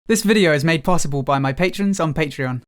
This video is made possible by my patrons on Patreon.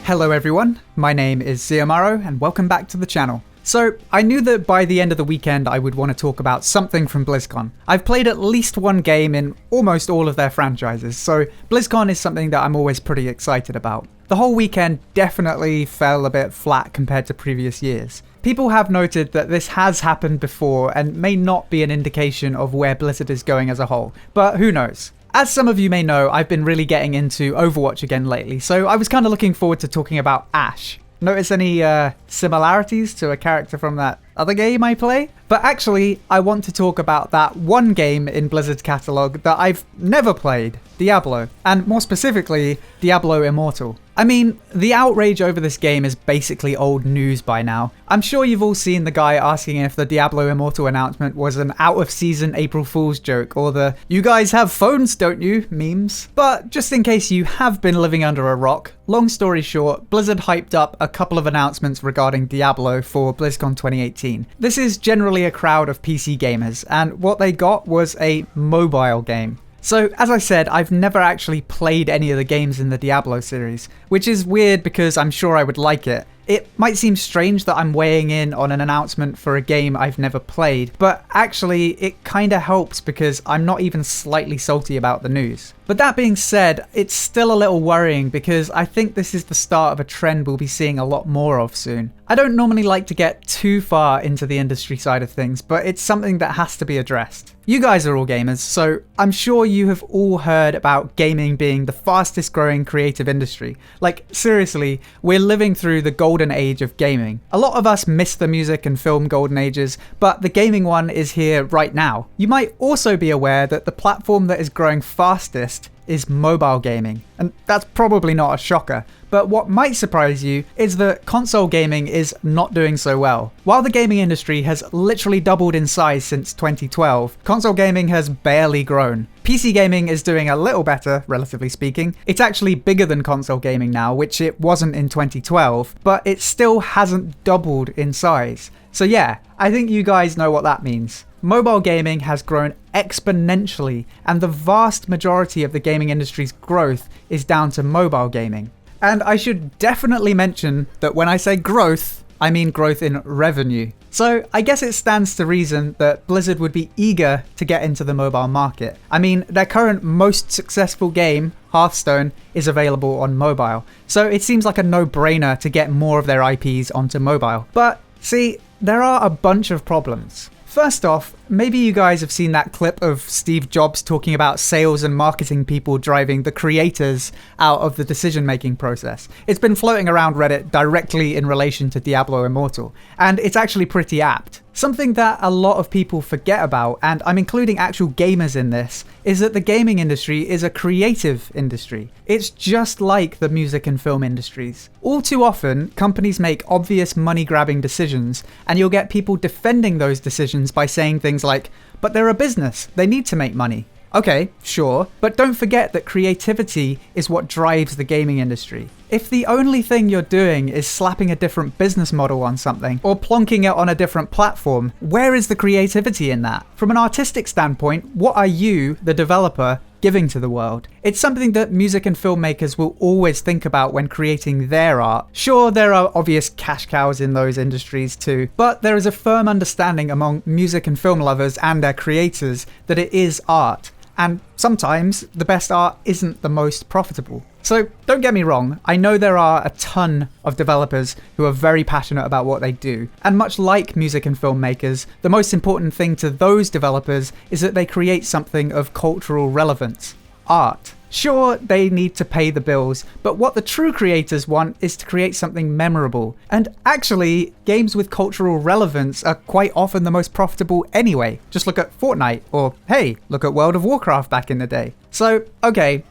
Hello everyone, my name is Ziamaro and welcome back to the channel. So, I knew that by the end of the weekend I would want to talk about something from BlizzCon. I've played at least one game in almost all of their franchises, so BlizzCon is something that I'm always pretty excited about. The whole weekend definitely fell a bit flat compared to previous years. People have noted that this has happened before and may not be an indication of where Blizzard is going as a whole, but who knows. As some of you may know, I've been really getting into Overwatch again lately, so I was kind of looking forward to talking about Ashe. Notice any similarities to a character from that other game I play? But actually, I want to talk about that one game in Blizzard's catalogue that I've never played, Diablo, and more specifically, Diablo Immortal. I mean, the outrage over this game is basically old news by now. I'm sure you've all seen the guy asking if the Diablo Immortal announcement was an out-of-season April Fool's joke, or the "you guys have phones, don't you" memes. But just in case you have been living under a rock, long story short, Blizzard hyped up a couple of announcements regarding Diablo for BlizzCon 2018. This is generally a crowd of PC gamers, and what they got was a mobile game. So, as I said, I've never actually played any of the games in the Diablo series, which is weird because I'm sure I would like it. It might seem strange that I'm weighing in on an announcement for a game I've never played, but actually it kinda helps because I'm not even slightly salty about the news. But that being said, it's still a little worrying because I think this is the start of a trend we'll be seeing a lot more of soon. I don't normally like to get too far into the industry side of things, but it's something that has to be addressed. You guys are all gamers, so I'm sure you have all heard about gaming being the fastest growing creative industry. Like, seriously, we're living through the golden age of gaming. A lot of us miss the music and film golden ages, but the gaming one is here right now. You might also be aware that the platform that is growing fastest is mobile gaming, and that's probably not a shocker. But what might surprise you is that console gaming is not doing so well. While the gaming industry has literally doubled in size since 2012, console gaming has barely grown. PC gaming is doing a little better, relatively speaking. It's actually bigger than console gaming now, which it wasn't in 2012, but it still hasn't doubled in size. So yeah, I think you guys know what that means. Mobile gaming has grown exponentially, and the vast majority of the gaming industry's growth is down to mobile gaming. And I should definitely mention that when I say growth, I mean growth in revenue. So I guess it stands to reason that Blizzard would be eager to get into the mobile market. I mean, their current most successful game, Hearthstone, is available on mobile. So it seems like a no-brainer to get more of their IPs onto mobile. But see, there are a bunch of problems. First off, maybe you guys have seen that clip of Steve Jobs talking about sales and marketing people driving the creators out of the decision-making process. It's been floating around Reddit directly in relation to Diablo Immortal, and it's actually pretty apt. Something that a lot of people forget about, and I'm including actual gamers in this, is that the gaming industry is a creative industry. It's just like the music and film industries. All too often, companies make obvious money-grabbing decisions, and you'll get people defending those decisions by saying things like, "But they're a business, they need to make money." Okay, sure, but don't forget that creativity is what drives the gaming industry. If the only thing you're doing is slapping a different business model on something, or plonking it on a different platform, where is the creativity in that? From an artistic standpoint, what are you, the developer, giving to the world? It's something that music and filmmakers will always think about when creating their art. Sure, there are obvious cash cows in those industries too, but there is a firm understanding among music and film lovers and their creators that it is art. And sometimes the best art isn't the most profitable. So don't get me wrong, I know there are a ton of developers who are very passionate about what they do. And much like music and filmmakers, the most important thing to those developers is that they create something of cultural relevance. Art. Sure, they need to pay the bills, but what the true creators want is to create something memorable. And actually, games with cultural relevance are quite often the most profitable anyway. Just look at Fortnite, or hey, look at World of Warcraft back in the day. So, okay,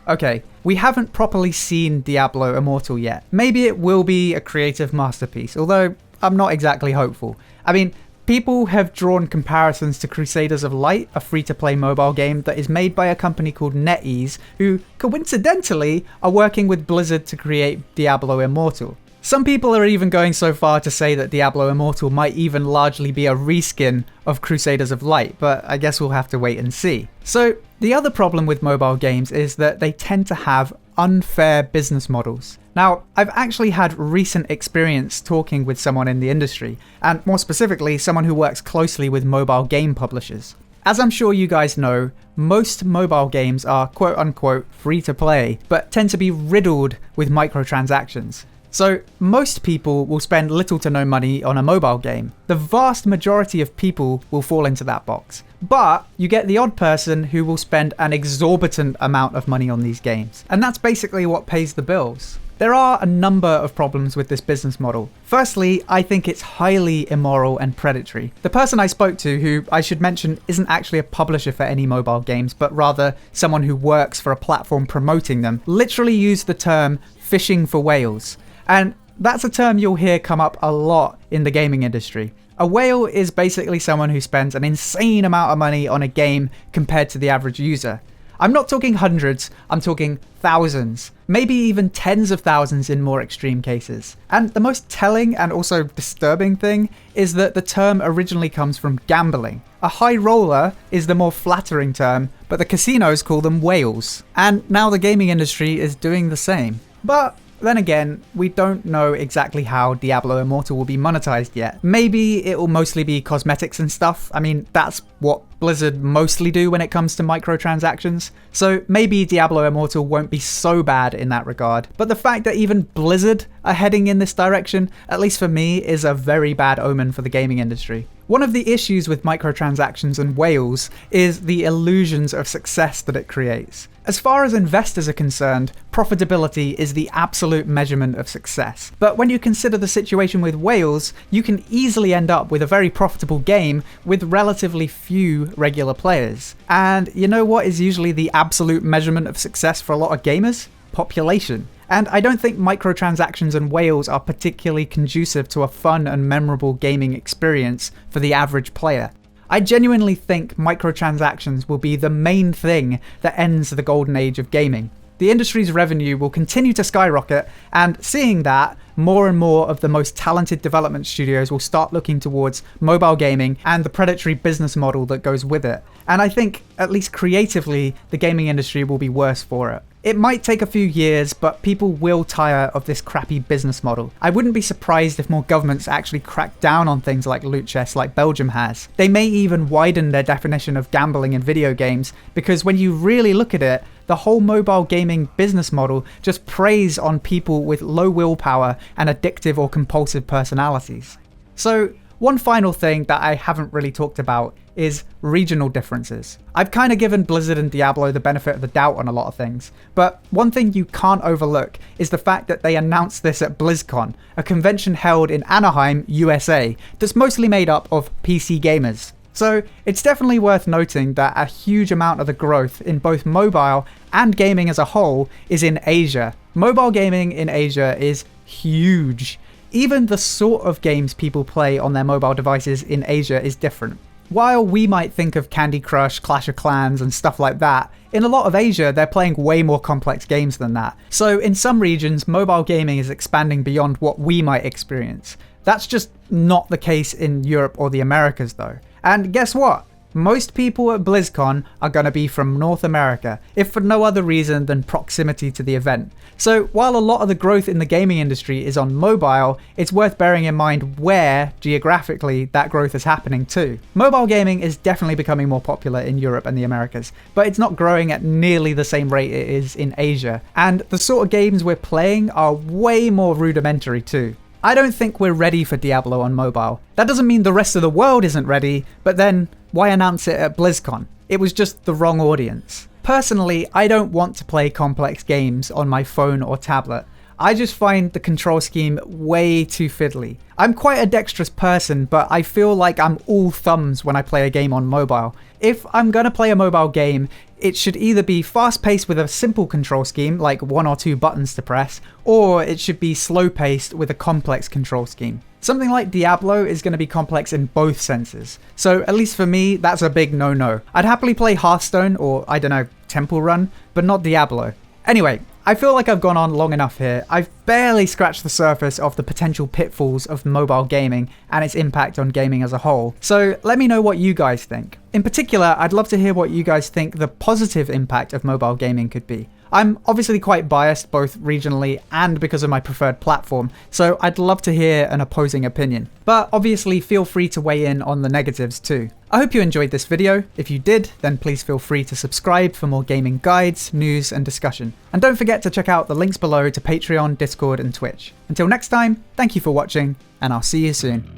we haven't properly seen Diablo Immortal yet. Maybe it will be a creative masterpiece, although I'm not exactly hopeful. I mean, people have drawn comparisons to Crusaders of Light, a free-to-play mobile game that is made by a company called NetEase, who coincidentally are working with Blizzard to create Diablo Immortal. Some people are even going so far to say that Diablo Immortal might even largely be a reskin of Crusaders of Light, but I guess we'll have to wait and see. So the other problem with mobile games is that they tend to have unfair business models. Now, I've actually had recent experience talking with someone in the industry, and more specifically, someone who works closely with mobile game publishers. As I'm sure you guys know, most mobile games are quote-unquote free to play, but tend to be riddled with microtransactions. So most people will spend little to no money on a mobile game. The vast majority of people will fall into that box. But you get the odd person who will spend an exorbitant amount of money on these games. And that's basically what pays the bills. There are a number of problems with this business model. Firstly, I think it's highly immoral and predatory. The person I spoke to, who I should mention isn't actually a publisher for any mobile games, but rather someone who works for a platform promoting them, literally used the term fishing for whales. And that's a term you'll hear come up a lot in the gaming industry. A whale is basically someone who spends an insane amount of money on a game compared to the average user. I'm not talking hundreds, I'm talking thousands, maybe even tens of thousands in more extreme cases. And the most telling and also disturbing thing is that the term originally comes from gambling. A high roller is the more flattering term, but the casinos call them whales. And now the gaming industry is doing the same. But then again, we don't know exactly how Diablo Immortal will be monetized yet. Maybe it will mostly be cosmetics and stuff. I mean, that's what Blizzard mostly do when it comes to microtransactions. So maybe Diablo Immortal won't be so bad in that regard. But the fact that even Blizzard are heading in this direction, at least for me, is a very bad omen for the gaming industry. One of the issues with microtransactions and whales is the illusions of success that it creates. As far as investors are concerned, profitability is the absolute measurement of success. But when you consider the situation with whales, you can easily end up with a very profitable game with relatively few regular players. And you know what is usually the absolute measurement of success for a lot of gamers? Population. And I don't think microtransactions and whales are particularly conducive to a fun and memorable gaming experience for the average player. I genuinely think microtransactions will be the main thing that ends the golden age of gaming. The industry's revenue will continue to skyrocket, and seeing that, more and more of the most talented development studios will start looking towards mobile gaming and the predatory business model that goes with it. And I think, at least creatively, the gaming industry will be worse for it. It might take a few years, but people will tire of this crappy business model. I wouldn't be surprised if more governments actually crack down on things like loot chests like Belgium has. They may even widen their definition of gambling in video games, because when you really look at it, the whole mobile gaming business model just preys on people with low willpower and addictive or compulsive personalities. So, one final thing that I haven't really talked about is regional differences. I've kind of given Blizzard and Diablo the benefit of the doubt on a lot of things, but one thing you can't overlook is the fact that they announced this at BlizzCon, a convention held in Anaheim, USA, that's mostly made up of PC gamers. So it's definitely worth noting that a huge amount of the growth in both mobile and gaming as a whole is in Asia. Mobile gaming in Asia is huge. Even the sort of games people play on their mobile devices in Asia is different. While we might think of Candy Crush, Clash of Clans and stuff like that, in a lot of Asia they're playing way more complex games than that. So in some regions, mobile gaming is expanding beyond what we might experience. That's just not the case in Europe or the Americas though. And guess what? Most people at BlizzCon are going to be from North America, if for no other reason than proximity to the event. So while a lot of the growth in the gaming industry is on mobile, it's worth bearing in mind where, geographically, that growth is happening too. Mobile gaming is definitely becoming more popular in Europe and the Americas, but it's not growing at nearly the same rate it is in Asia. And the sort of games we're playing are way more rudimentary too. I don't think we're ready for Diablo on mobile. That doesn't mean the rest of the world isn't ready, but then why announce it at BlizzCon? It was just the wrong audience. Personally, I don't want to play complex games on my phone or tablet. I just find the control scheme way too fiddly. I'm quite a dexterous person, but I feel like I'm all thumbs when I play a game on mobile. If I'm gonna play a mobile game, it should either be fast-paced with a simple control scheme, like 1 or 2 buttons to press, or it should be slow-paced with a complex control scheme. Something like Diablo is going to be complex in both senses, so at least for me, that's a big no-no. I'd happily play Hearthstone or, I don't know, Temple Run, but not Diablo. Anyway, I feel like I've gone on long enough here. I've barely scratched the surface of the potential pitfalls of mobile gaming and its impact on gaming as a whole. So let me know what you guys think. In particular, I'd love to hear what you guys think the positive impact of mobile gaming could be. I'm obviously quite biased both regionally and because of my preferred platform, so I'd love to hear an opposing opinion. But obviously feel free to weigh in on the negatives too. I hope you enjoyed this video. If you did, then please feel free to subscribe for more gaming guides, news, and discussion. And don't forget to check out the links below to Patreon, Discord, and Twitch. Until next time, thank you for watching, and I'll see you soon.